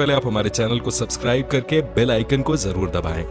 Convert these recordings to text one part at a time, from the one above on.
पहले आप हमारे चैनल को सब्सक्राइब करके बेल आइकन को जरूर दबाएं।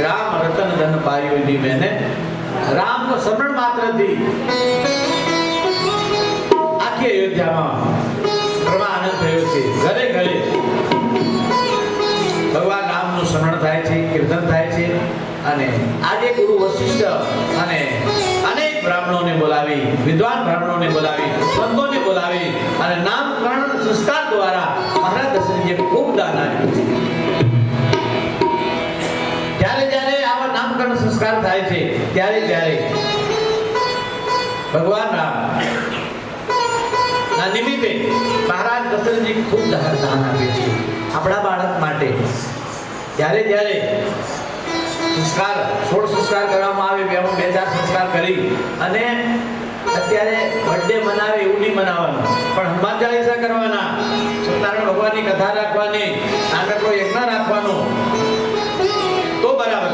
राम रतन धन पायो जी मैंने राम को समरण मात्र थी आखी अयोध्या में परमानंद थयो छे घरे घरे भगवान राम નું સ્મરણ થાય છે કીર્તન થાય છે અને આજે ગુરુ વશિષ્ઠ અને અનેક બ્રાહ્મણોને બોલાવી વિદ્વાન બ્રાહ્મણોને બોલાવી સંતોને બોલાવી અને નામકરણ સંસ્કાર દ્વારા મહારાજ દશરથજીએ ખૂબ દાન આપ્યું જ્યારે જ્યારે આવા નામકરણ સંસ્કાર થાય છે ત્યારે ત્યારે ભગવાન રામ ના નિમિત્તે મહારાજ દશરથજી ખૂબ દાન આપે છે આપણા બાળક માટે જ્યારે જ્યારે સંસ્કાર 16 સંસ્કાર કરવામાં આવે એમાં 2-4 સંસ્કાર કરી અને અત્યારે બર્થડે મનાવે એવું નહીં મનાવવાનું પણ હનુમાન ચાલીસા કરવાના સત્યનારાયણ ભગવાનની કથા રાખવાની નાનકડો યજ્ઞ રાખવાનો તો બરાબર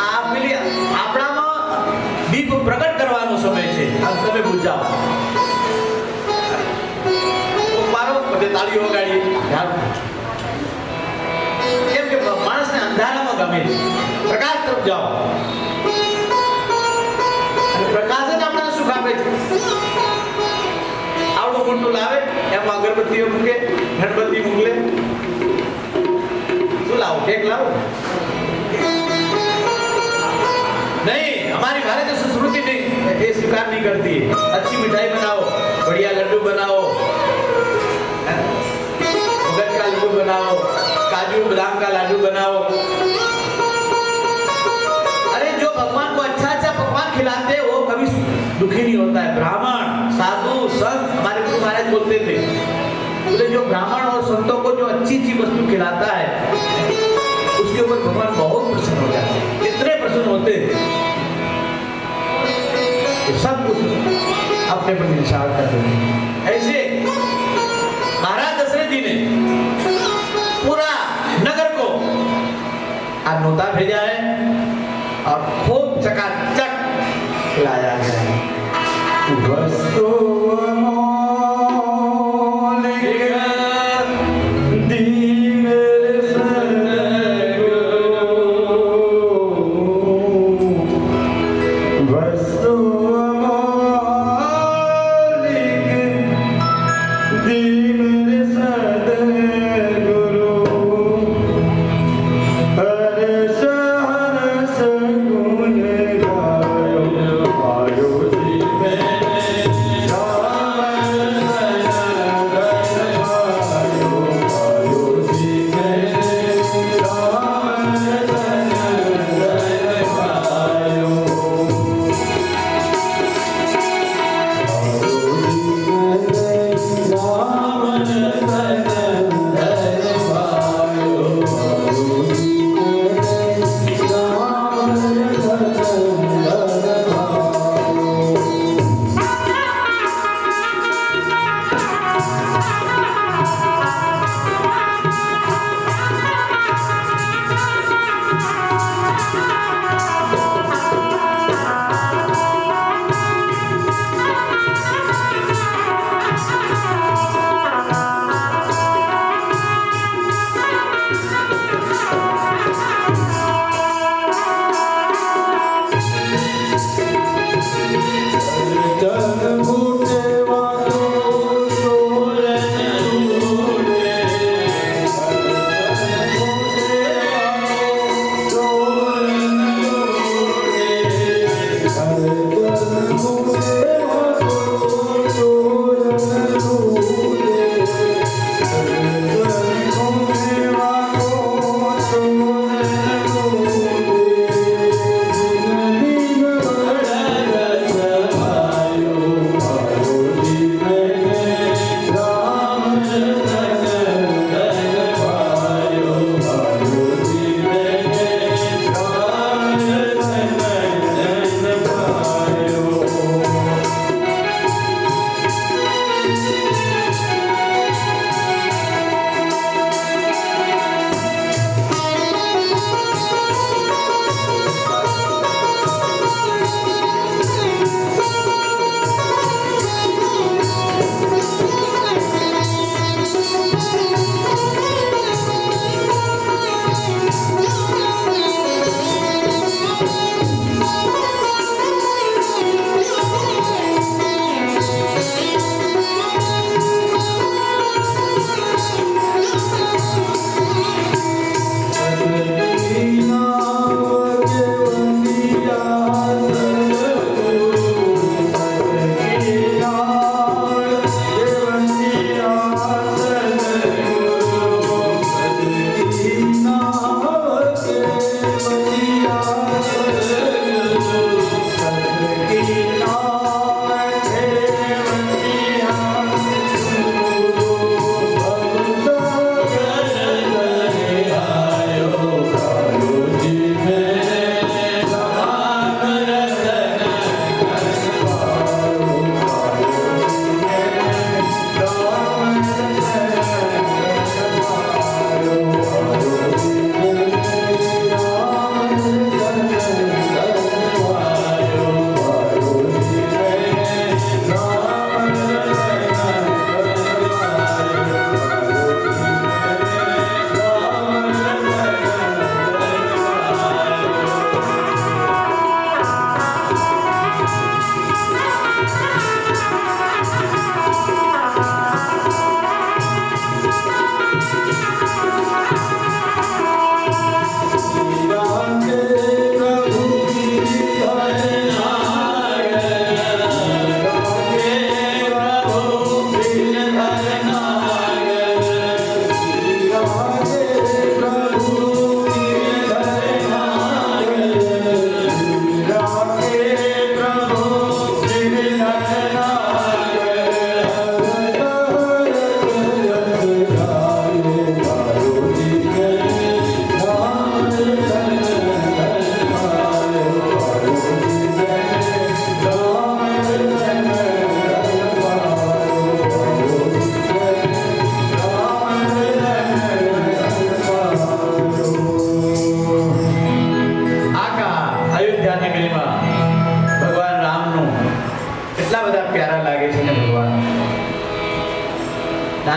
આ પેલી આપણામાં દીપ પ્રગટ કરવાનો સમય છે આ તમે બુજાવો મારો બધે તાળીઓ વગાડી કેમ કે માણસને અંધારામાં ગમે છે પ્રકાશ તરફ જાઓ અને પ્રકાશ જ આપણને સુખ આપે છે આવડું મોટું લાવે એમાં અગરબત્તીઓ મૂકે ગણપતિ મૂકે શું લાવો કેક લાવો नहीं हमारी भारतीय संस्कृति नहीं ये स्वीकार नहीं करती है अच्छी मिठाई बनाओ बढ़िया लड्डू बनाओ मगज का लड्डू बनाओ काजू बादाम का लड्डू बनाओ अरे जो भगवान को अच्छा अच्छा पकवान खिलाते हैं वो कभी दुखी नहीं होता है ब्राह्मण साधु संत हमारे गुरु महाराज बोलते थे बोले जो ब्राह्मण और संतों को जो अच्छी अच्छी वस्तु खिलाता है उसके ऊपर भगवान बहुत प्रसन्न हो जाते हैं कितने प्रसन्न होते हैं सब कुछ अपने पर निशान करते हैं ऐसे महाराज दशरथ जी ने पूरा नगर को आज नोता भेजा है और खूब चकाचक लाया गया है वस्तु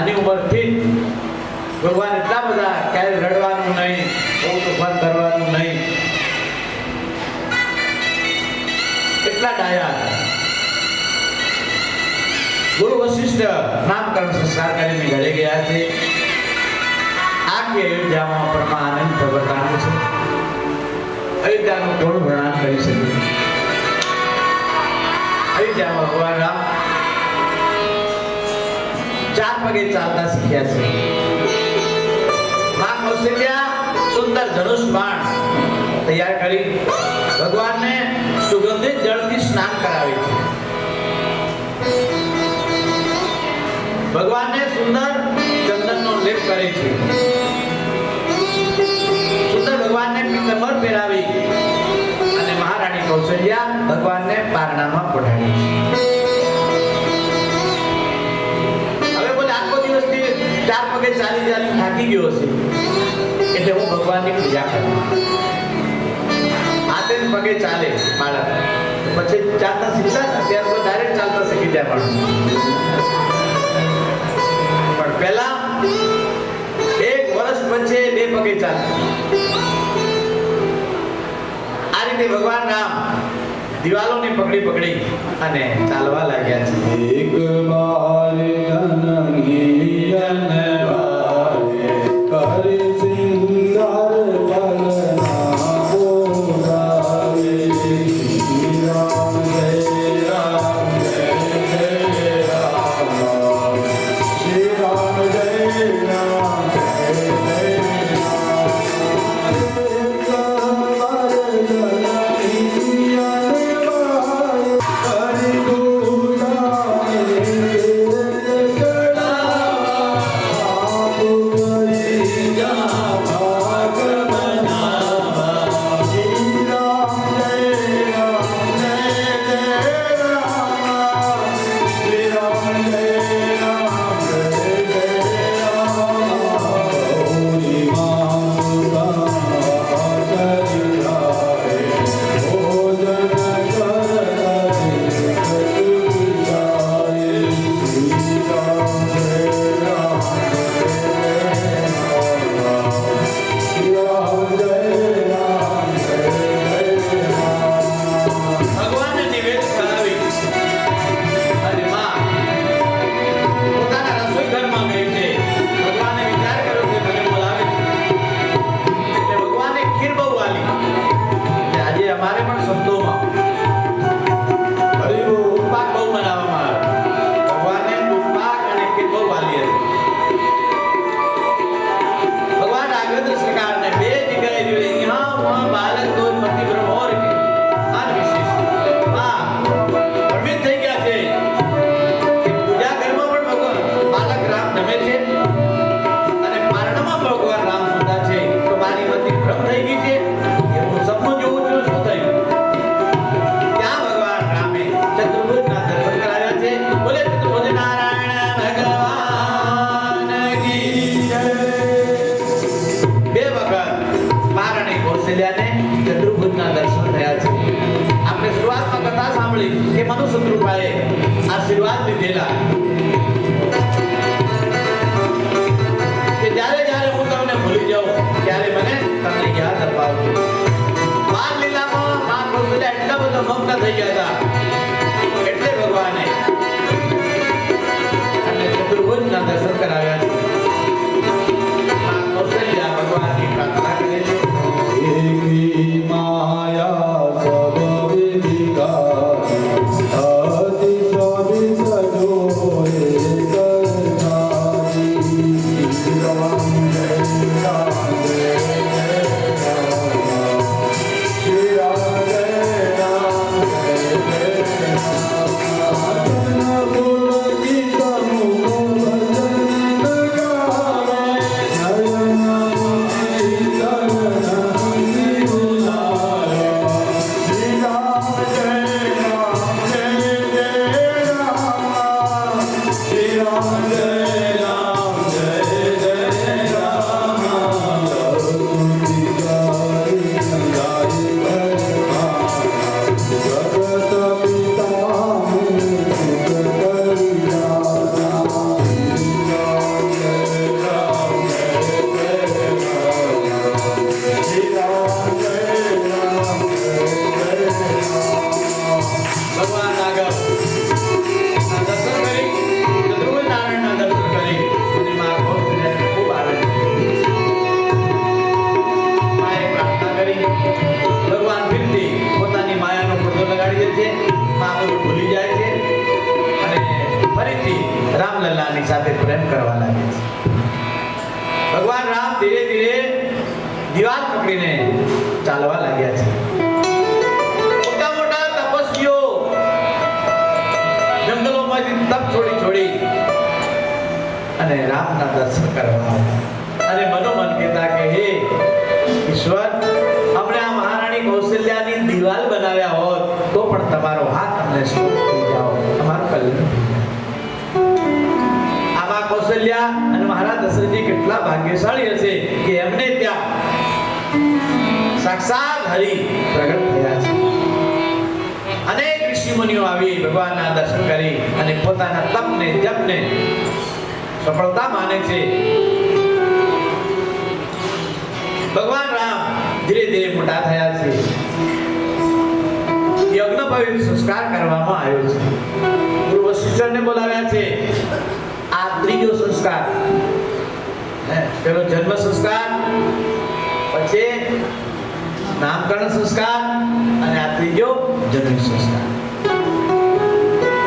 નાની ઉંમરથી ભગવાન એટલા બધા ક્યારે રડવાનું નહીં, બહુ તોફાન કરવાનું નહીં, એટલા ડાયા હતા. ગુરુ વશિષ્ઠ નામકરણ સંસ્કાર કરીને ઘરે ગયા છે. આખી અયોધ્યામાં પરમાનંદ પ્રવર્તાનું છે. અયોધ્યાનું કોણ વર્ણન કરી શકે? અયોધ્યામાં ભગવાન રામ 4 પગે ચાલતા શીખ્યા છે. માં કૌશલ્યા સુંદર ધનુષ બાણ તૈયાર કરી ભગવાનને સુગંધિત જળથી સ્નાન કરાવે છે. ભગવાનને સુંદર ચંદનનો લેપ કરે છે. સુંદર ભગવાનને પીતાંબર પહેરાવી અને મહારાણી કૌશલ્યા ભગવાનને પારણામાં પઢાડી. હવે બોલે આખો દિવસથી 4 પગે ચાલી થાકી ગયો છે, એટલે હું ભગવાનની પૂજા કરું. હાથે પગે ચાલે બાળક, પછી ચાલતા શીખતા, અત્યારે તો ડાયરેક્ટ ચાલતા શીખી જાય પણ પહેલા 1 વર્ષ પછી 2 પગે ચાલતા. આ રીતે ભગવાન રામ દિવાલોને પકડી અને ચાલવા લાગ્યા છે. એક બાર ગનગી અનવારે કરે સિંગાર બલના બોલાવે. શ્રી રામ જય રામ જય જય રામ, શ્રી રામ જય રામ જય જય રામ. એક બાર ગનગી અનવારે કરે બોલાવે. ભગવાનને નિવેદ કરાવી અને માં પોતાના રસોઈ ઘરમાં ગઈ છે. ભગવાને વિચાર કર્યો કે મને બોલાવે છે, એટલે ભગવાને ખીર બહુ વાલી. એટલે આજે અમારે પણ સંતોમાં દૂધપાક બહુ બનાવવામાં આવે. ભગવાને દૂધપાક અને ખીર બહુ વાલી હતી. ભગવાન રાઘવેન્દ્ર સરકારને 2 જગ્યાએ જોઈ, यहाँ वहाँ बालक दो पति ब्रह्म और के આ વિશેષ હા પ્રવિત થઈ ગયા છે કે પૂજા ઘરમાં પણ ભગવાન બાલક રામ જમે છે અને પારણામાં ભગવાન રામ સુતા છે. તો મારી મતિ ભ્રમ થઈ ગઈ છે કે હું સપનું જોઉં છું, શું થયું? ત્યાં ભગવાન રામે ચતુર્ભુજના દર્શન કરાવ્યા છે. બોલે ચતુર્ભુજ નારાયણ ભગવાન કી જય. 2 વખત મહારાણી કૌશલ્યાને ચતુર્ભુજના દર્શન થયા છે. આપણે શરૂઆતમાં કથા સાંભળી કે મનુ શત્રુપાએ આશીર્વાદ લીધેલા કે જ્યારે હું તમને ભૂલી જાઉં ત્યારે મને તમને યાદ અપાવજો. બાલ લીલામાં મા કૌશલ્યા એટલા બધા મગ્ન થઈ ગયા હતા એટલે ભગવાને અને ચતુર્ભુજના દર્શન કરાવ્યા છે. મા કૌશલ્યા ભગવાનની પ્રાર્થના કરે છે. એકી માયા સબ વિધિકા અતિ સવિત જોએ કરનારી. રામ જય રામ જય જય રામ, શ્રી રામ જય રામ જય જય ભગવાન આગળ દર્શન કરી ચતુર્ભુજ નારાયણના દર્શન કરી અને મા કૌશલ્યાને ખૂબ આનંદ માએ પ્રાર્થના કરી ભગવાન ફરીથી પોતાની માયાનો પડદો લગાડી દે છે મા બધું ભૂલી જાય છે અને ફરીથી રામલલ્લાની સાથે પ્રેમ કરવા લાગે છે ભગવાન રામ ધીરે ધીરે દીવાલ પકડીને ચાલવા લાગ્યા છે મોટા મોટા તપસ્વીઓ જંગલોમાંથી તપ છોડી અને રામના દર્શન કરવા અને મનોમન કહેતા કે હે ઈશ્વર આપણે આ મહારાણી કૌશલ્યાની દીવાલ બનાવ્યા હોત તો પણ તમારો હાથ અમને સુખ થઈ જાઓ તમારું કલ્યાણ થઈ જાય આમાં કૌશલ્યા અને મહારાજ દશરથજી કેટલા ભાગ્યશાળી હશે કે એમને ત્યાં સાક્ષાત હરિ પ્રગટ થયા છે અનેક ઋષિ મુનિઓ આવી ભગવાનના દર્શન કરી અને પોતાના તપને જપને સફળતા માને છે ભગવાન રામ ધીરે ધીરે મોટા થયા છે યજ્ઞ પવિત્ર સંસ્કાર કરવામાં આવ્યો છે ગુરુ વશિષ્ઠને બોલાવ્યા છે આ ત્રીજો સંસ્કાર પેલો જન્મ સંસ્કાર પછી નામકરણ સંસ્કાર અને આ ત્રીજો જનોઈ સંસ્કાર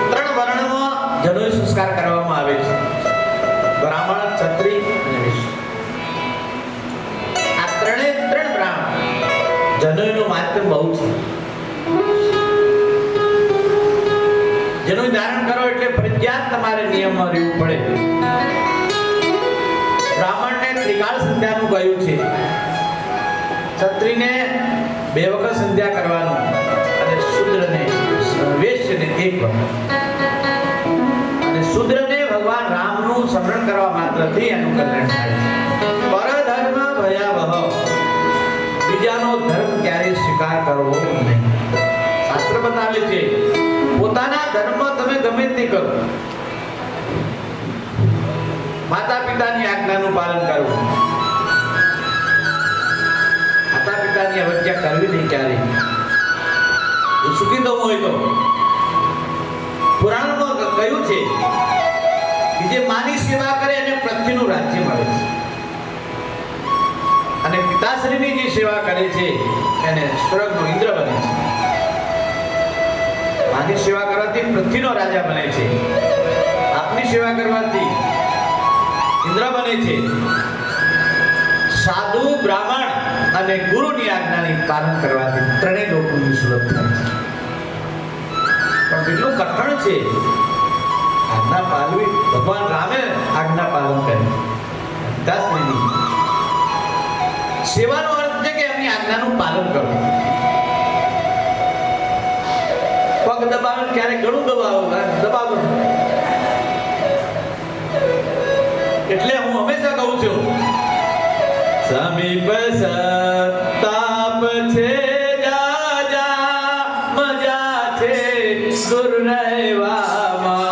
ત્રણ વર્ણમાં જનોઈ સંસ્કાર કરવામાં આવે છે બ્રાહ્મણ ક્ષત્રિય અને વૈશ્ય આ ત્રણ બ્રાહ્મણ જનોઈનું મહાત્મ્ય બહુ છે જનોઈ ધારણ કરો એટલે ફરજિયાત તમારે નિયમમાં રહેવું પડે બ્રાહ્મણને ત્રિકાળ સંધ્યાનું કહ્યું છે ક્ષત્રિયને 2 વખત સંધ્યા કરવાનું અને શૂદ્રને વૈશ્યને 1 વખત અને શૂદ્રને ભગવાન રામનું સ્મરણ કરવા માત્રથી એનું કલ્યાણ થાય પરધર્મ ભયાવહ બીજાનો ધર્મ ક્યારેય સ્વીકાર કરવો નહીં શાસ્ત્ર બતાવે છે પોતાના ધર્મ તમે ગમે તે કરો માતા પિતાની આજ્ઞાનું પાલન કરવું માતા પિતાની અવજ્ઞા કરવી નહીં ક્યારેય સુખી તો હોય તો પુરાણમાં કહ્યું છે કે જે માની સેવા કરે એને પૃથ્વીનું રાજ્ય મળે છે અને પિતાશ્રીની જે સેવા કરે છે એને સ્વર્ગનો ઇન્દ્ર બને છે માની સેવા કરવાથી પૃથ્વીનો રાજા બને છે આપની સેવા કરવાથી ઇન્દ્ર બને છે સાધુ બ્રાહ્મણ અને ગુરુની આજ્ઞાની પાલન કરવાથી ત્રણેય લોકોની સુલભ થાય છે પણ કેટલું કઠણ છે આજ્ઞા પાલવી ભગવાન રામે આજ્ઞા પાલન કરી પિતાશ્રીની સેવાનો અર્થ છે કે એમની આજ્ઞાનું પાલન કરવું પગ દબાવે ક્યારે ગળું દબાવો એટલે હું હંમેશા કહું છું સમીપ સતાપ છે જા જા મજા છે દૂર રહેવામાં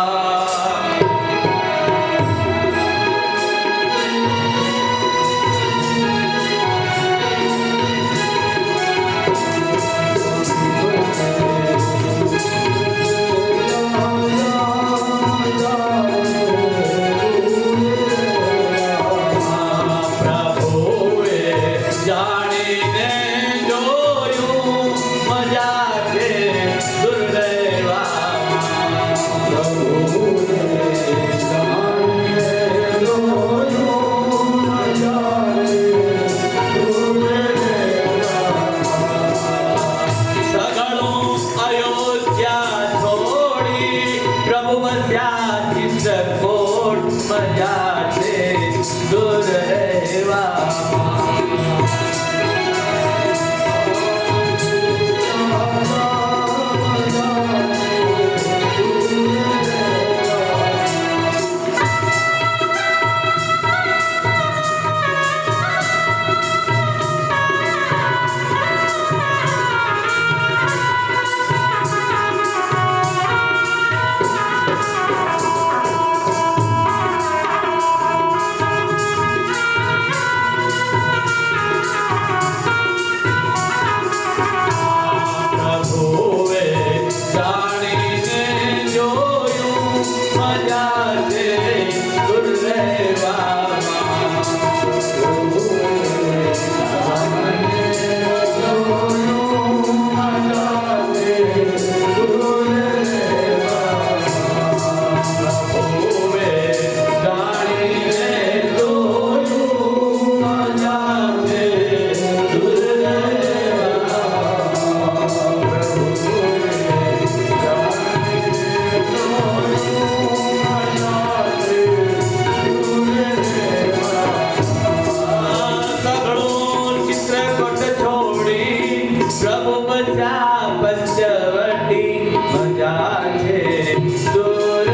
વચ્યા પંચવટી મજા છે દૂર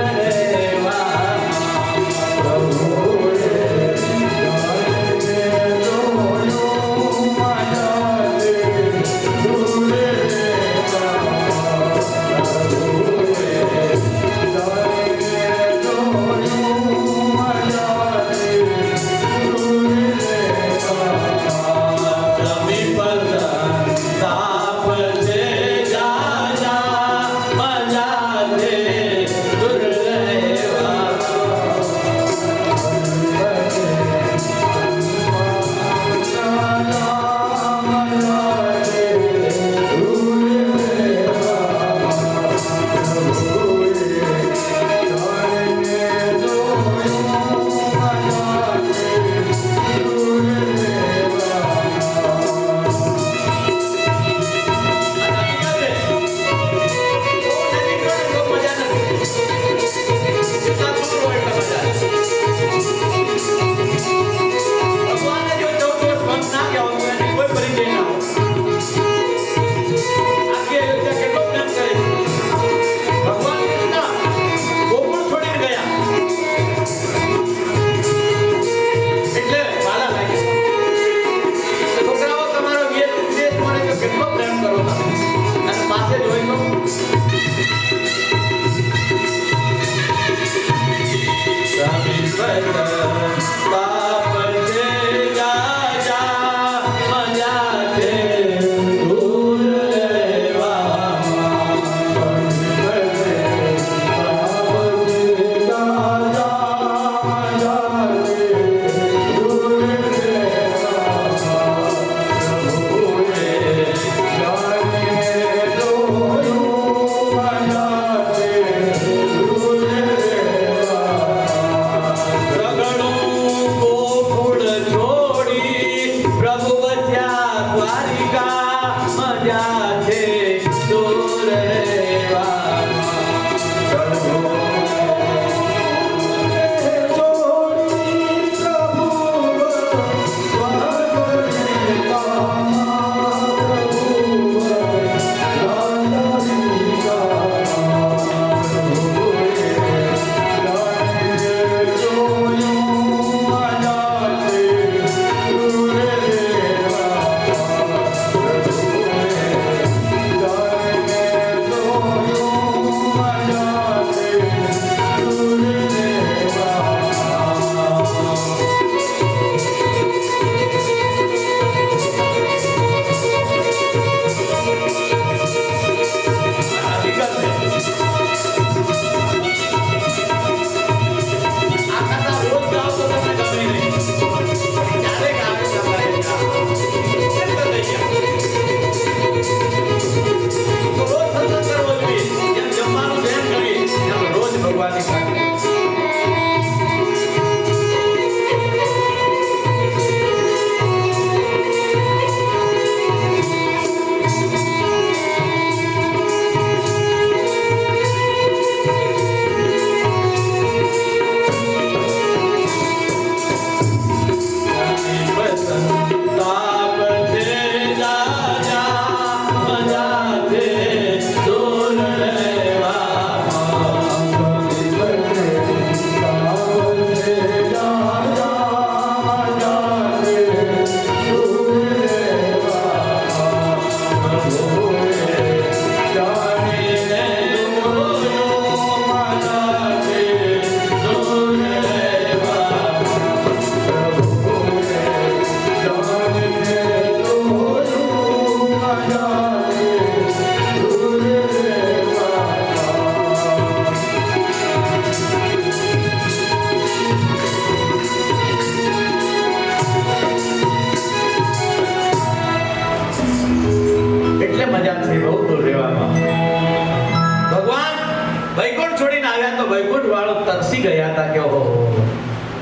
તરસી ગયા હતા કે ઓહો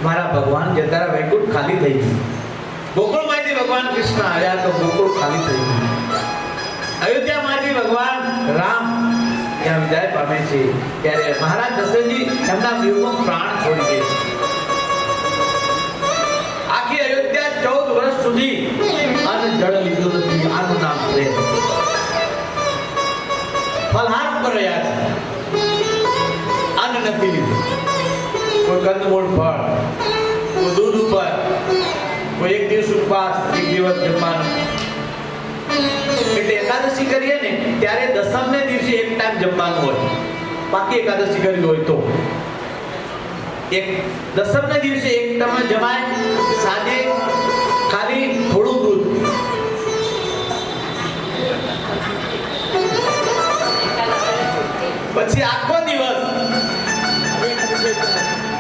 મારા ભગવાન જતા રહ્યા, વૈકુંઠ ખાલી થઈ ગયું. ગોકુળમાંથી ભગવાન કૃષ્ણ આવ્યા તો ગોકુળ ખાલી થઈ ગયું. અયોધ્યામાંથી ભગવાન રામ ત્યાં વિદાય પામે છે ત્યારે મહારાજ દશરથજી એમના દેવનો પ્રાણ છોડી દે છે. આખી અયોધ્યા 14 વર્ષ સુધી અન્ન જળ લીધું નથી. આનું નામ પ્રેમ. નથી લીધું. કોઈ કંદમૂળ ફળ, કોઈ દૂધ ઉપર, કોઈ એક દિવસ ઉપવાસ, એક દિવસ જમવાનું. એટલે એકાદશી કરીએ ને ત્યારે દસમને દિવસે એક ટાઈમ જમવાનું હોય. બાકી એકાદશી કરવી હોય તો એક દસમને દિવસે એક ટાઈમ જમાય. સાંજે ખાલી થોડું દૂધ. પછી આખો દિવસ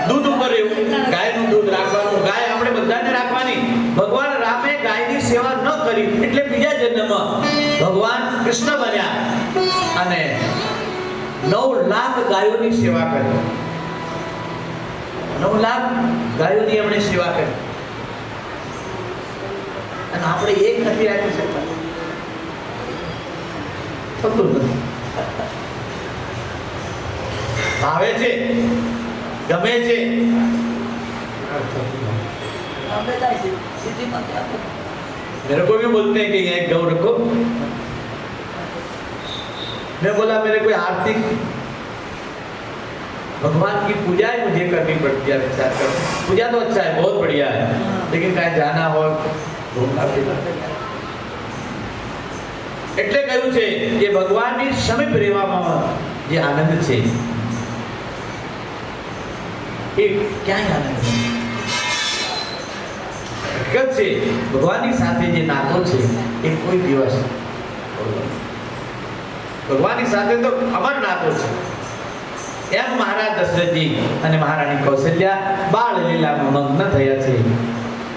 દૂધ ઉપર રહેવું. ગાયનું દૂધ રાખવાનું. ગાય આપણે બધાને રાખવાની. ભગવાન રામે ગાયની સેવા ન કરી એટલે બીજા જન્મમાં ભગવાન કૃષ્ણ બન્યા અને 9 લાખ ગાયોની સેવા કરી. 9 લાખ ગાયોની એમણે સેવા કરી અને આપણે એક નથી રાખી શકતા. થતું નથી. ભાવે છે, ગમે છે, मेरे को भी बोलते हैं कि यहाँ एक गौ रखो. मैं बोला मेरे कोई आर्थिक भगवान की पूजा ही मुझे करनी पड़ती है. विचार कर पूजा तो अच्छा है, बहुत बढ़िया है, लेकिन कहीं जाना हो घूमना फिरना. એટલે કહ્યું છે કે ભગવાનની સમીપ રહેવામાં જે આનંદ છે એ ક્યાંય આનંદ નથી. હકીકત છે ભગવાનની સાથે જે નાતો છે એ કોઈ દિવસ ભગવાનની સાથે તો અમર નાતો છે. એમ મહારાજ દશરથજી અને મહારાણી કૌશલ્યા બાળ લીલામાં મગ્ન થયા છે.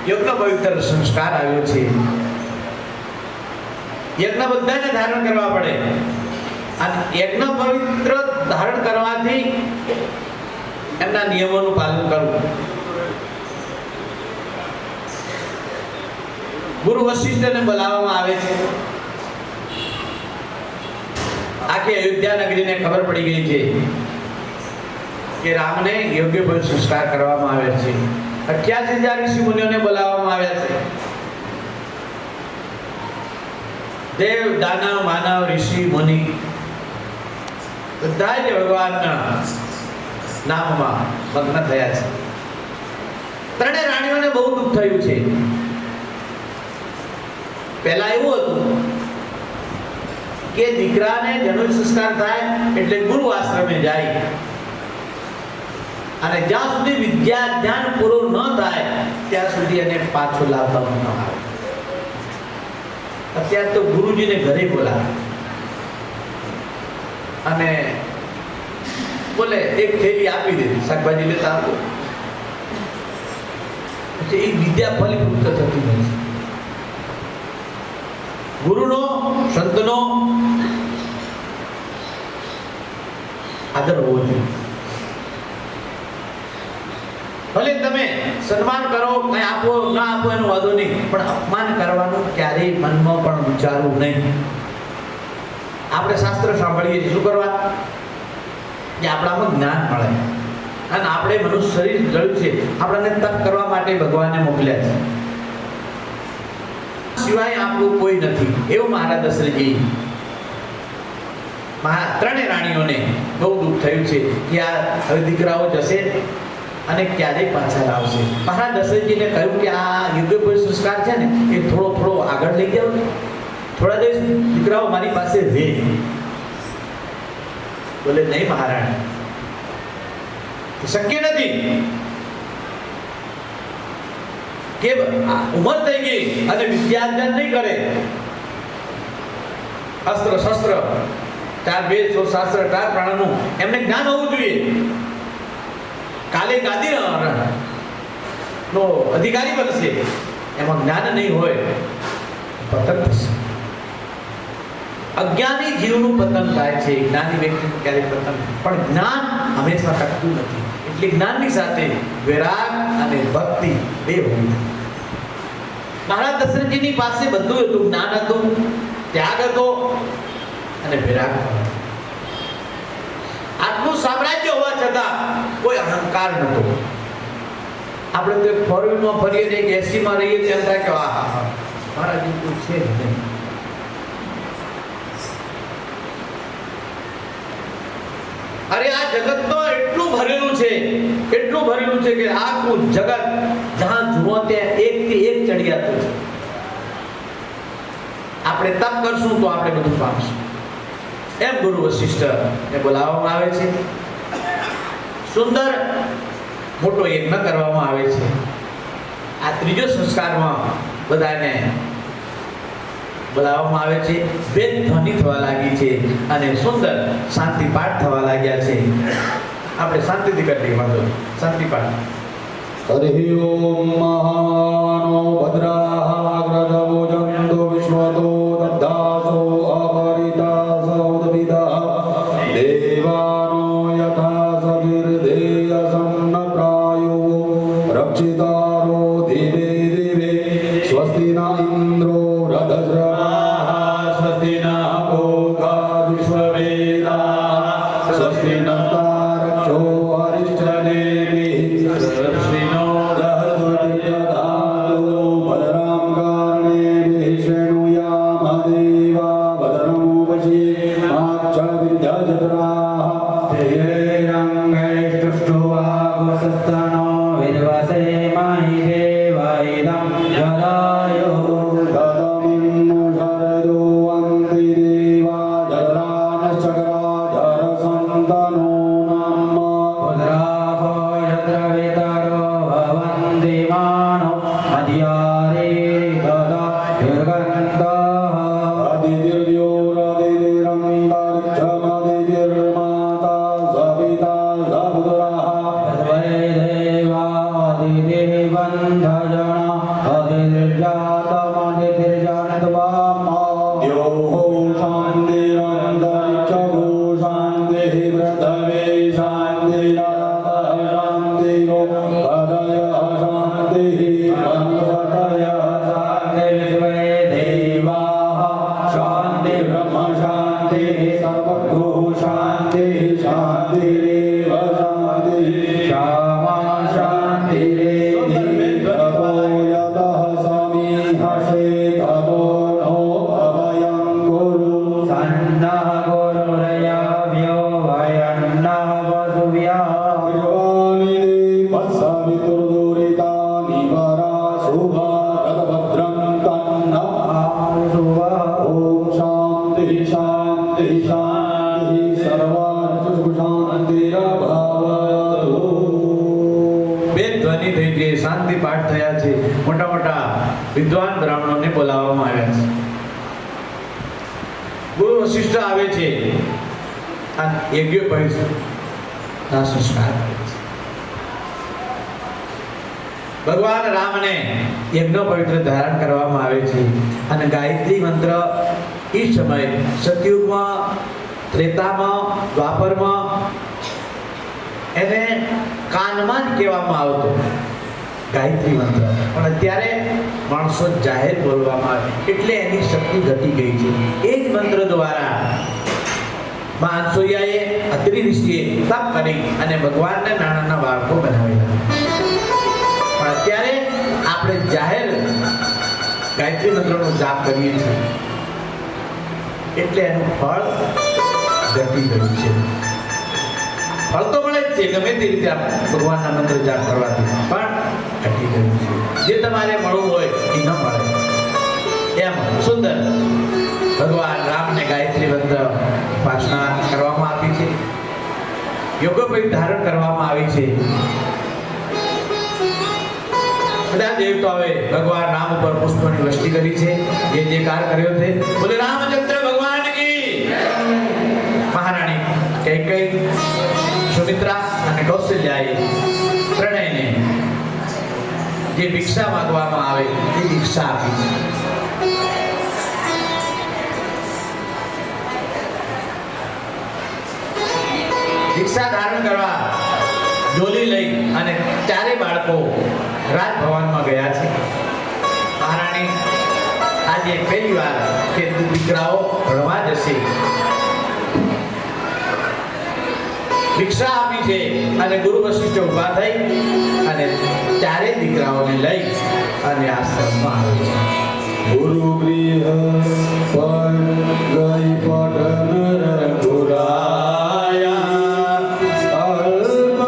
યજ્ઞ પવિત્ર સંસ્કાર આવ્યો છે. યજ્ઞ બધાને ધારણ કરવા પડે અને યજ્ઞ પવિત્ર ધારણ કરવાથી એમના નિયમોનું પાલન કરવું. ગુરુ વશિષ્ઠને બોલાવવામાં આવે છે. આખી અયોધ્યા નગરીને ખબર પડી ગઈ છે કે રામને યોગ્ય પર સંસ્કાર કરવામાં આવે છે. 88,000 ઋષિ મુનિઓને બોલાવવામાં આવ્યા છે. દેવ, દાનવ, માનવ, ઋષિ, મુનિ બધા જ ભગવાનના નામમાં મગ્ન થયા છે. ત્રણે રાણીઓને બહુ દુઃખ થયું છે. પહેલા એવું હતું કે દીકરાને જન્મ સંસ્કાર થાય એટલે ગુરુ આશ્રમે જાય અને જ્યાં સુધી વિદ્યા જ્ઞાન પૂરું ન થાય ત્યાં સુધી એને પાછો લાવવામાં ન આવે. અત્યારે તો ગુરુજીને ઘરે બોલાવે અને બોલે એક થેલી આપી દે, શાકભાજી લેતા આપો. પછી એ વિદ્યા ફલીભૂત થતી નથી. ગુરુનો, સંતનો આદર હોવો જોઈએ. ભલે તમે સન્માન કરો, કઈ આપો ના આપો એનો વાંધો નહીં, પણ અપમાન કરવાનું ક્યારેય મનમાં પણ વિચારવું નહીં. આપણે શાસ્ત્ર સાંભળીએ છીએ, શું કરવા? કે આપણામાં જ્ઞાન મળે અને આપણે મનુષ્ય શરીર જળ્યું છે, આપણને તપ કરવા માટે ભગવાને મોકલ્યા છે. સિવાય આપણું કોઈ નથી એવું મહારાજ દશરથજી ત્રણે રાણીઓને બહુ દુઃખ થયું છે કે આ હવે દીકરાઓ જશે અને ક્યારેય પાછા આવશે. મહારાજ દશરથજીને કહ્યું કે આ યુદ્ધ કોઈ સંસ્કાર છે ને એ થોડો થોડો આગળ લઈ જાઓ. થોડા દિવસ દીકરાઓ મારી પાસે રહે. બોલે નહીં મહારાણી, શક્ય નથી કે ઉંમર થઈ ગઈ અને વિદ્યાર્જન નહીં કરે. અસ્ત્ર શસ્ત્ર 4 વેદ 6 શાસ્ત્ર 4 પ્રાણનું એમને જ્ઞાન હોવું જોઈએ. કાલે ગાદી નો અધિકારી બનશે, એમાં જ્ઞાન નહીં હોય પતન થશે. અજ્ઞાની જીવનું પતન થાય છે, જ્ઞાની વ્યક્તિનું ક્યારેય પતન. પણ જ્ઞાન હંમેશા ટકતું નથી. એટલે જ્ઞાનની સાથે વૈરાગ અને ભક્તિ બે હોવી. મહારાજ દશરથજીની પાસે બધું હતું. જ્ઞાન હતું, ત્યાગ હતો અને વૈરાગ હતો. આટલું સામ્રાજ્ય હોવા છતાં કોઈ અહંકાર નહોતો. આપણે તો ફોર વ્હીલમાં ફરીએ ને 80 માં રહીએ તેમ થાય કે આહા મારા જેવું છે જ નહીં. અરે આ જગતનો એટલું ભરેલું છે, એટલું ભરેલું છે કે આખું જગત જ્યાં જુઓ ત્યાં એકથી એક ચડિયાતું છે. આપણે તપ કરશું તો આપણે બધું પામશું. એમ ગુરુ વશિષ્ઠને બોલાવવામાં આવે છે. સુંદર મોટો યજ્ઞ કરવામાં આવે છે. આ ત્રીજો સંસ્કારમાં બધાને બોલાવવામાં આવે છે. વેદ ધ્વનિ થવા લાગી છે અને સુંદર શાંતિ પાઠ થવા લાગ્યા છે. આપણે શાંતિથી કરીએ વાંધો નહીં. શાંતિ પાઠ. હરિ ઓમ મહાનો ભદ્રાગ્રદવો જંતુ વિશ્વતો દદ્ધાસો અપરિતા સૌદવિદા દેવાનો યથા સગીર્ધેય સન્નપ્રાયો રક્ષિતારો દિવે દિવે સ્વસ્તિ ન ઇન્દ્રો રધસ્રવાઃ સ્વસ્તિ ન ભોગા વિશ્વવેદાઃ સ્વસ્તિ નસ્તારક્ષો હરિષ્ઠનેમિઃ સ્વસ્તિનો દહસ્વતિર્દધાતુ ભદ્રં કર્ણેમિઃ શૃણુયામ દેવા ભદ્રમુપશ્યેમાક્ષવિદ્યાજत्राः श्रीरङ्गैष्टुष्टुवागुसस्तनो विद्वसे महि देवैदं जलायो गतमिन्नु शरदो अन्ति देवा जरानश्चक्राधरसन्तनो नाम पुत्रासो यत्र वितरो भवन्ति मानो मध्यारे तदा दुर्गन्धः अदितिर्योरदितिरन्तरिक्षमदितिर्माता सविता सपुत्रः तद्वै देवा अदितिर्बन्धजना अदितिर्जातमदितिर्जनद्वामा द्योः शान्तिरन्तरिक्षगो शान्तिः पृथ्वी शान्तिरापः शान्तिरो हृदयः शान्तिः मनोहृदयः शान्तिर्विश्वे देवाः शान्तिर्ब्रह्म शान्तिः सर्वगुः शान्तिः शान्तिरेव शान्तिः श्यामा शान्तिरेधि ततो यतः समीहसे ततो नो अभयं कुरु सन्नः गुरुरयाव्यो वयन्नः वसुव्यः पूर्वाणि देवस्सवितुर्दुरितानि पराशुभा तद्भद्रं तन्नः आशुवः ॐ शान्तिः शान्तिः शान्तिः सर्वार्थसुख शान्तिरभवतु વેદ ધ્વનિ થઈ છે, શાંતિ પાઠ થયા છે. મોટા મોટા વિદ્વાન બ્રાહ્મણોને બોલાવવામાં આવ્યા છે. ગુરુ વશિષ્ઠ આવે છે અને યજ્ઞ પવિત્રના સંસ્કાર કરે છે. ભગવાન રામને યજ્ઞ પવિત્ર ધારણ કરવામાં આવે છે અને ગાયત્રી મંત્ર એ સમયે સતયુગમાં, ત્રેતામાં, દ્વાપરમાં એને કાનમાં જ કહેવામાં આવતો ગાયત્રી મંત્ર, પણ અત્યારે માણસો જાહેર બોલવામાં આવે એટલે એની શક્તિ ઘટી ગઈ છે. એ જ મંત્ર દ્વારા માનસોયાએ અત્રિ ઋષિએ તપ કરી અને ભગવાનને નાના બાળકો બનાવેલા. પણ અત્યારે આપણે જાહેર ગાયત્રી મંત્રનો જાપ કરીએ છીએ એટલે એનું ફળ ઘટી ગયું છે. ફળ તો મળે જ છે ગમે તે રીતે ભગવાનના મંત્ર જાપ કરવાથી, પણ ઘટી ગયું છે. જે તમારે મળવું હોય એ ન મળે. એમ સુંદર ભગવાન રામને ગાયત્રી મંત્ર ઉપાસના કરવામાં આવી છે, યોગોપેત ધારણ કરવામાં આવી છે. બધા દેવતાઓએ ભગવાન રામ ઉપર પુષ્પની વૃષ્ટિ કરી છે, જે કાર કર્યો છે. બોલે રામચંદ્ર ભગવાન કી. મહારાણી કૈકેયી, સુમિત્રા અને કૌશલ્યાએ ત્રણેયને જે ભિક્ષા માંગવામાં આવે એ ભિક્ષા આપી છે. ભિક્ષા ધારણ કરવા ડોલી લઈ અને ચારે બાળકો રાજભવનમાં ગયા છે. મહારાણી આજે પહેલી વાર કે દીકરાઓ ભણવા જશે ભિક્ષા આપી છે અને ગુરુ વશિષ્ઠ ઊભા થઈ અને ચારે દીકરાઓને લઈ અને આશ્રમમાં આવે છે. ગુરુ ગૃહ પર ગઈ પટન રઘુરાયા અલ્પ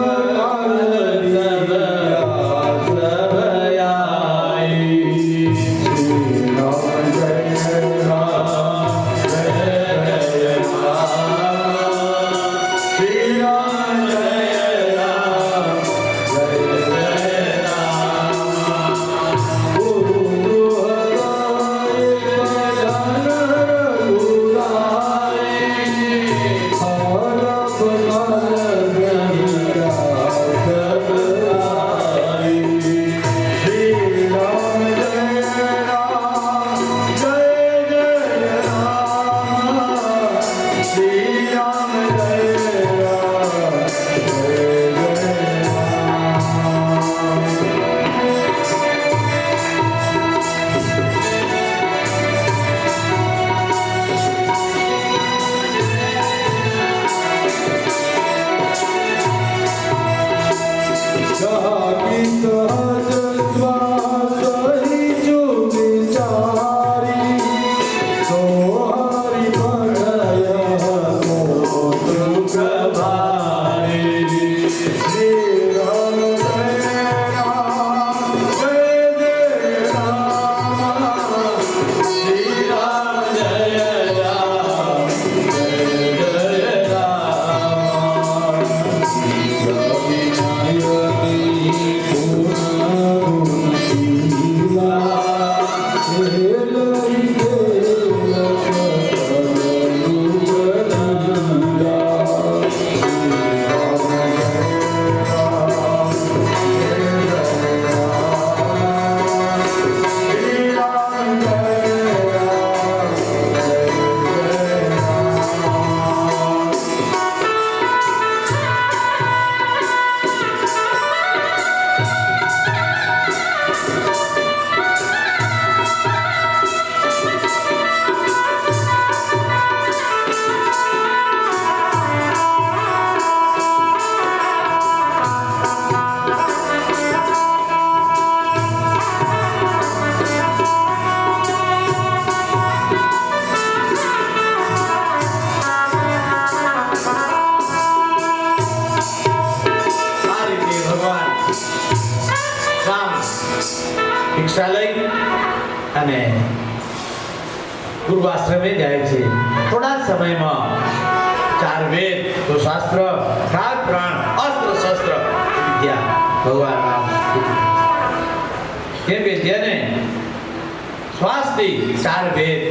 અને ગુરુ આશ્રમે જાય છે. થોડા જ સમયમાં 4 વેદ તો શાસ્ત્ર કાળ પ્રાણ અસ્ત્ર શસ્ત્ર વિદ્યા ભગવાન રામ કેમ કે જેને શ્વાસથી 4 વેદ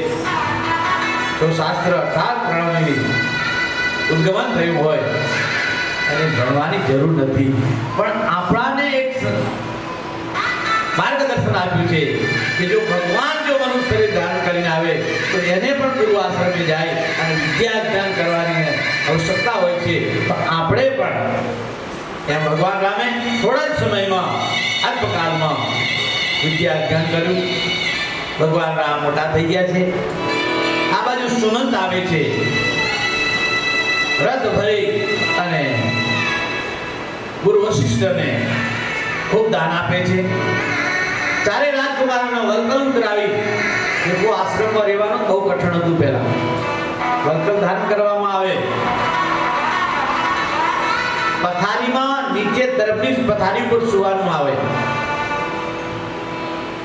તો શાસ્ત્ર કાળ પ્રાણની ઉદ્ગમન થયું હોય અને ભણવાની જરૂર નથી. પણ આપણાને એક માર્ગદર્શન આપ્યું છે કે જો ભગવાન જો મનુષ્ય શરીર ધારણ કરીને આવે તો એને પણ ગુરુ આશ્રમે જાય અને વિદ્યા જ્ઞાન કરવાની આવશ્યકતા હોય છે. તો આપણે પણ એમ ભગવાન રામે થોડા જ સમયમાં અલ્પકાળમાં વિદ્યા જ્ઞાન કર્યું. ભગવાન રામ મોટા થઈ ગયા છે. આ બાજુ સુનંદ આવે છે, રથ ભરી અને ગુરુ વશિષ્ઠને ખૂબ દાન આપે છે. 4 રાજકુમારોને વલ્કલ કરાવી. લોકો આશ્રમમાં રહેવાનું બહુ કઠણ હતું. પહેલા વલ્કલ ધારણ કરવામાં આવે, પથારીમાં નીચે તરફની જ પથારી પર સુવાનું આવે,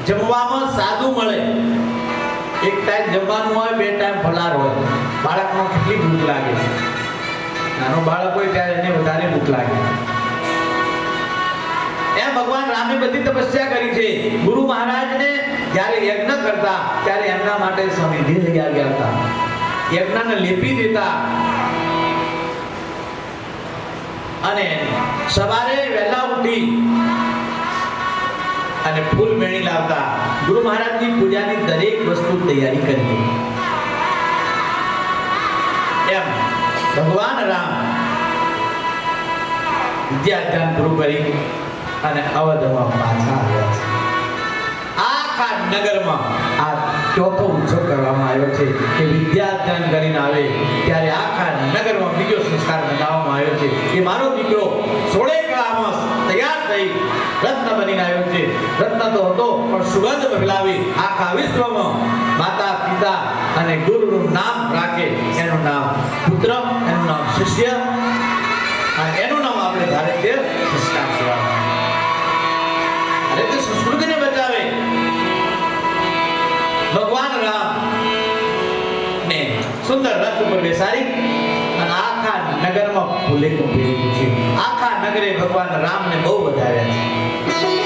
જમવામાં સાદું મળે. એક ટાઈમ જમવાનું હોય, 2 ટાઈમ ફલાર હોય. બાળકમાં કેટલી ભૂખ લાગે, નાનો બાળક હોય ત્યારે એને વધારે ભૂખ લાગે. એમ ભગવાન રામે બધી તપસ્યા કરી છે. ગુરુ મહારાજને જ્યારે યજ્ઞ કરતા ત્યારે એમના માટે સમિધિ લઈ આવ્યા હતા, યજ્ઞને લેપી દેતા અને સવારે વહેલા ઉઠી અને ફૂલ મેણી લાવતા. ગુરુ મહારાજની પૂજાની દરેક વસ્તુ તૈયારી કરી. એમ ભગવાન રામ વિદ્યા જ્ઞાન પૂરું કરી અને અવધમાં પાછા આવ્યા છે. આખા નગરમાં આ ચોથો ઉત્સવ કરવામાં આવ્યો છે કે વિદ્યા જ્ઞાન કરીને આવે ત્યારે આખા નગરમાં બીજો સંસ્કાર બનાવવામાં આવ્યો છે કે મારો દીકરો 16 કળામાં તૈયાર થઈ રત્ન બનીને આવ્યો છે. રત્ન તો હતો પણ સુગંધ ફેલાવી આખા વિશ્વમાં માતા પિતા અને ગુરુનું નામ રાખે. એનું નામ પુત્ર, એનું નામ શિષ્ય અને એનું નામ આપણે ભારતીય સંસ્કાર કહેવાય. અરે તે સંસ્કૃતિને બચાવે. ભગવાન રામ ને સુંદર રથ ઉપર બેસાડી અને આખા નગરમાં ફૂલે ફેરવ્યું છે. આખા નગરે ભગવાન રામને બહુ વધાવ્યા છે,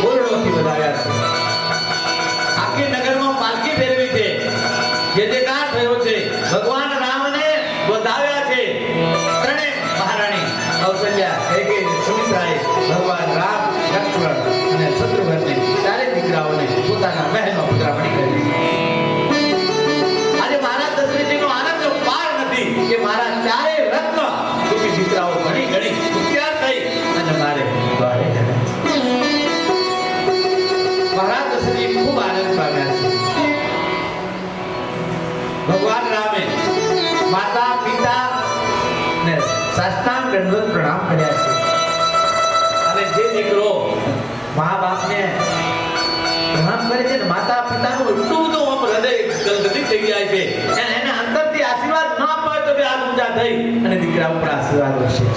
ફૂલોથી વધાવ્યા છે. આખી નગરમાં પાલકી ફેરવી છે, જે તે કાર થયો છે. ભગવાન રામને વધાવ્યા છે. ત્રણેય મહારાણી કૌશલ્યા, કૈકેયી, સુમિત્રાએ ભગવાન રામ, લક્ષ્મણ અને શત્રુઘ્નને 4 દીકરાઓને પોતાના મહેલમાં પુત્રામણી કરી. આજે મારા દશરથજીનો આનંદ પાર નથી કે મારા 4 રત્ન રૂપી દીકરાઓ ઘણી ઘણી હોશિયાર થઈ અને મારે દ્વારે ગયા. મારા દશરથજી ખૂબ આનંદ પામ્યા છે. ભગવાન રામે માતા પિતા ને સાષ્ટાંગ દંડવત પ્રણામ કર્યા છે. અને જે દીકરો મા બાપને પ્રણામ કરે છે ને માતા પિતાનું એટલું બધું આમ હૃદય ગદગદિત થઈ જાય છે, એને અંતરથી આશીર્વાદ ના અપાય તો હાથ ઊંચા થઈ અને દીકરા ઉપર આશીર્વાદ વર્ષે છે.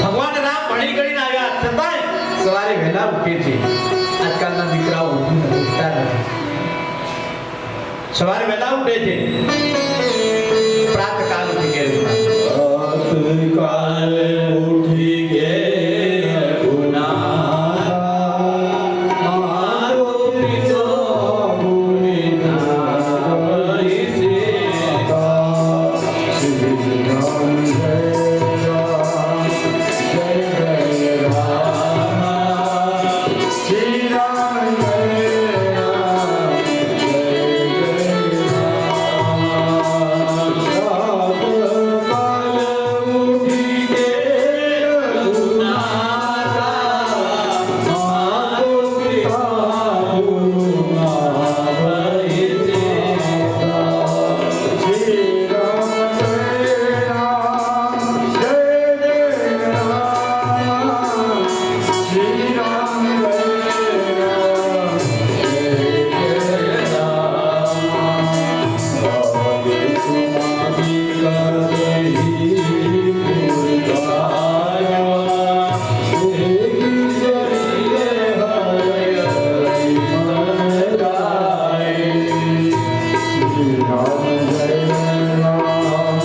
ભગવાન રામ ભણી ગણીને આવ્યા છતાંય સવારે વહેલા ઉઠે છે. આજકાલના દીકરાઓ ઉઠતા નથી. સવારે વહેલા ઉઠે છે, પ્રાતકાલ ઉઠી ગયા. કાલે ઉઠી ગે Jai રામ જય રામ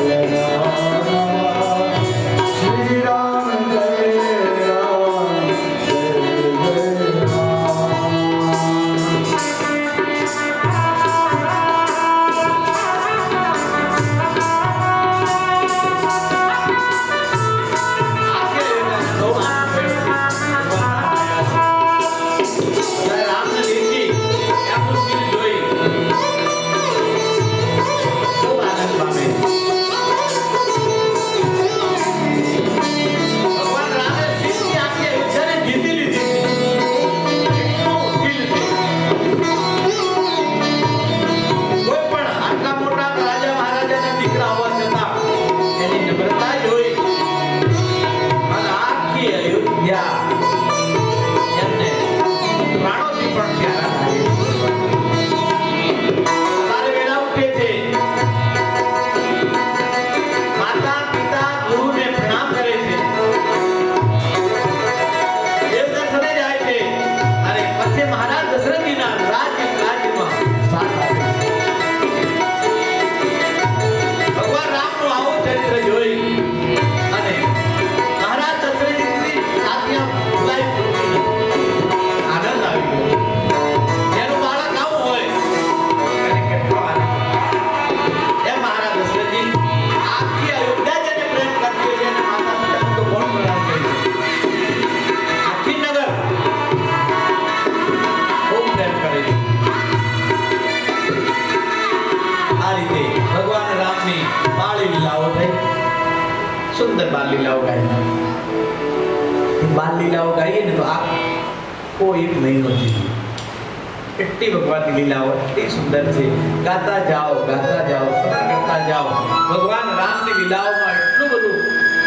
જય જય રામ શ્રી રામ જય રામ જય જય રામ સુંદર બાલ લીલાઓ ગાઈ બાલ લીલાઓ ગાઈએ ને તો આખો એક મહિનો જીવી એટલી ભગવાનની લીલાઓ એટલી સુંદર છે ગાતા જાઓ સ્મરણ કરતા જાઓ ભગવાન રામની લીલાઓમાં એટલું બધું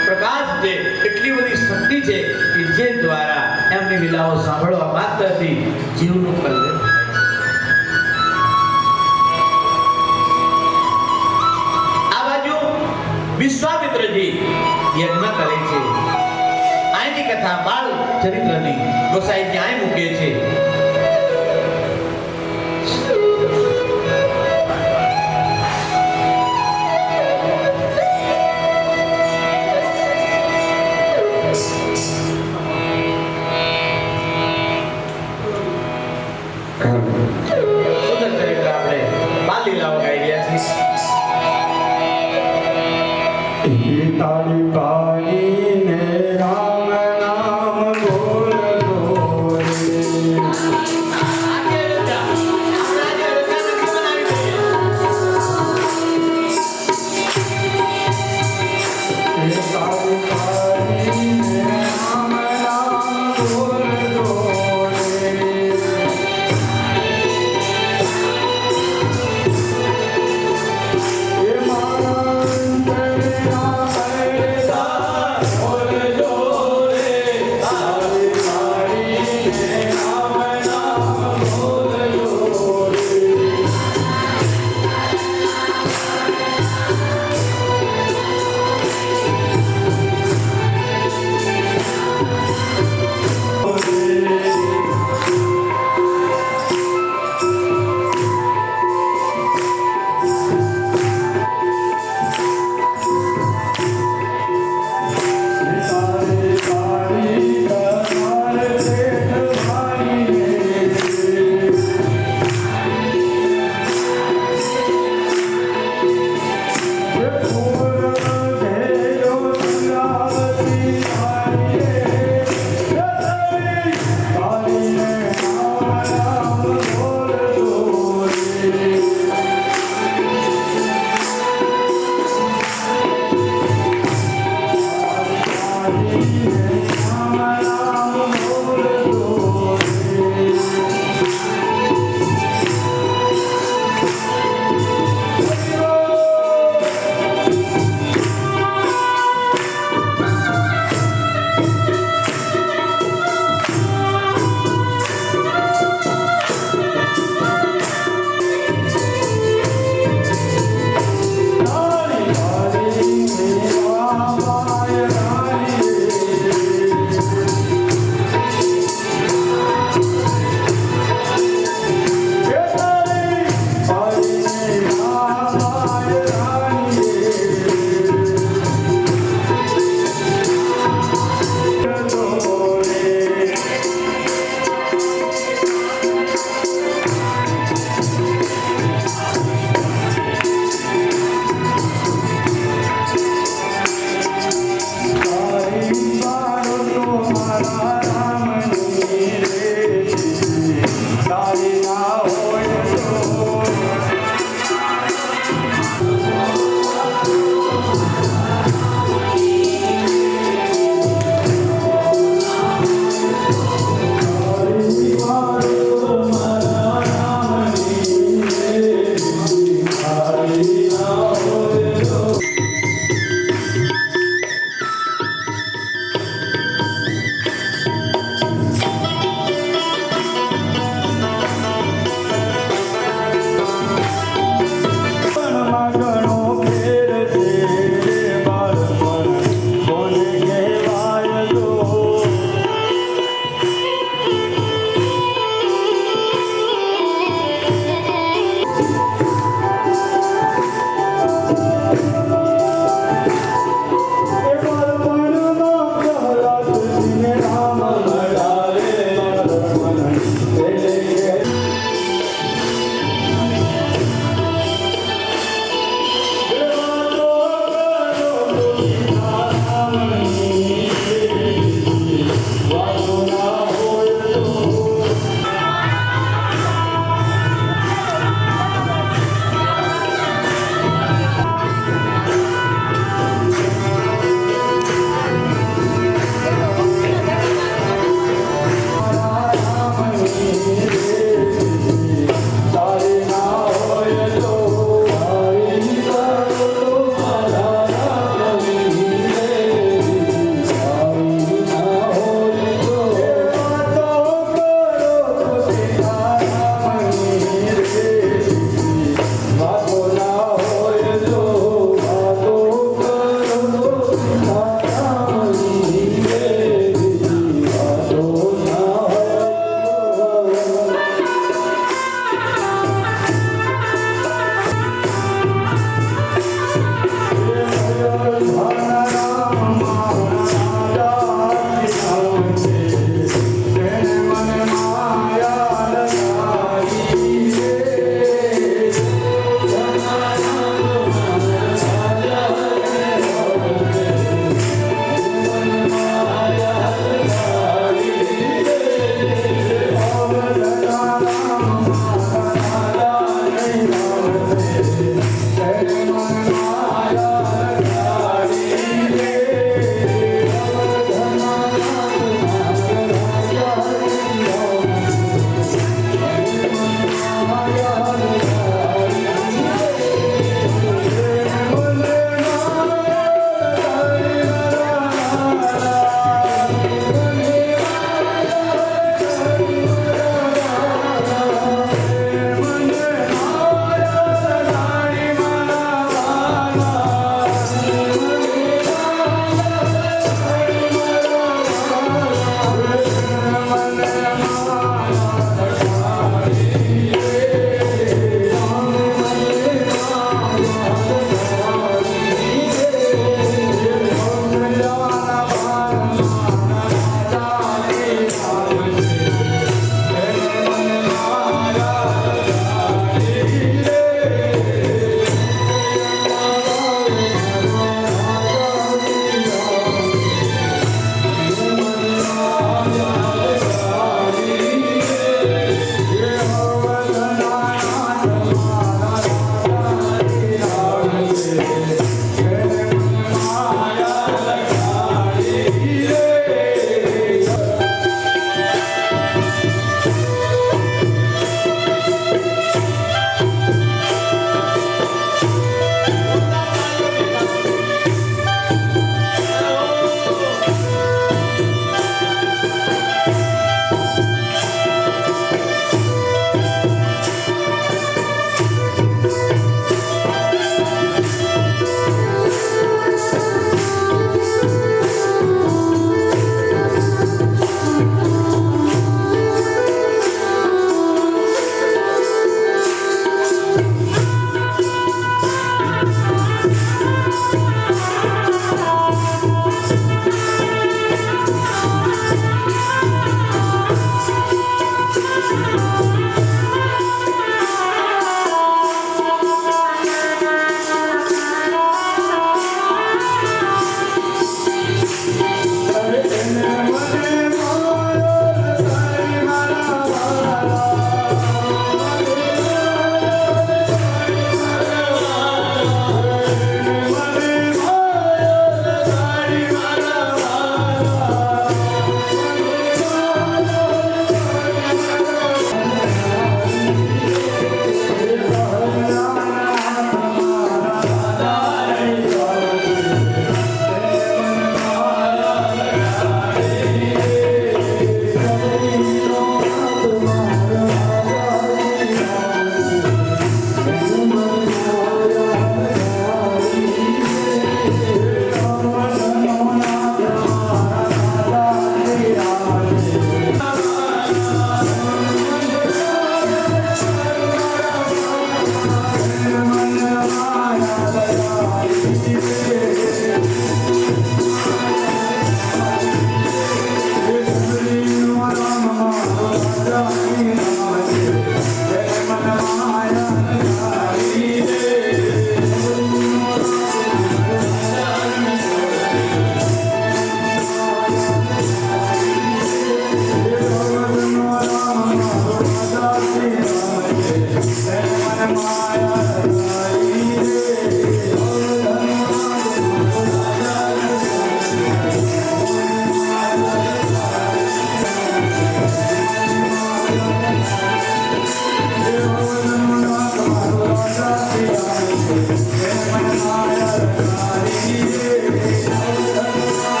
પ્રકાશ છે એટલી બધી શક્તિ છે કે જે દ્વારા એમની લીલાઓ સાંભળવા માત્રથી જીવનું કલ્યાણ વિશ્વામિત્રજી યજ્ઞ કરે છે આની કથા બાળ ચરિત્રની ગોસાઈ ત્યાં મૂકે છે સુંદર ચરિત્ર આપણે બાલ લીલાઓ ગાઈ રહ્યા છીએ તાળી પાડીને રામ નામ બોલતો રે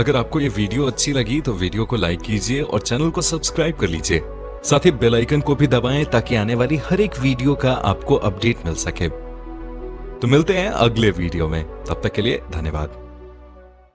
अगर आपको ये वीडियो अच्छी लगी तो वीडियो को लाइक कीजिए और चैनल को सब्सक्राइब कर लीजिए। साथ ही बेल आइकन को भी दबाएं ताकि आने वाली हर एक वीडियो का आपको अपडेट मिल सके। तो मिलते हैं अगले वीडियो में, तब तक के लिए धन्यवाद।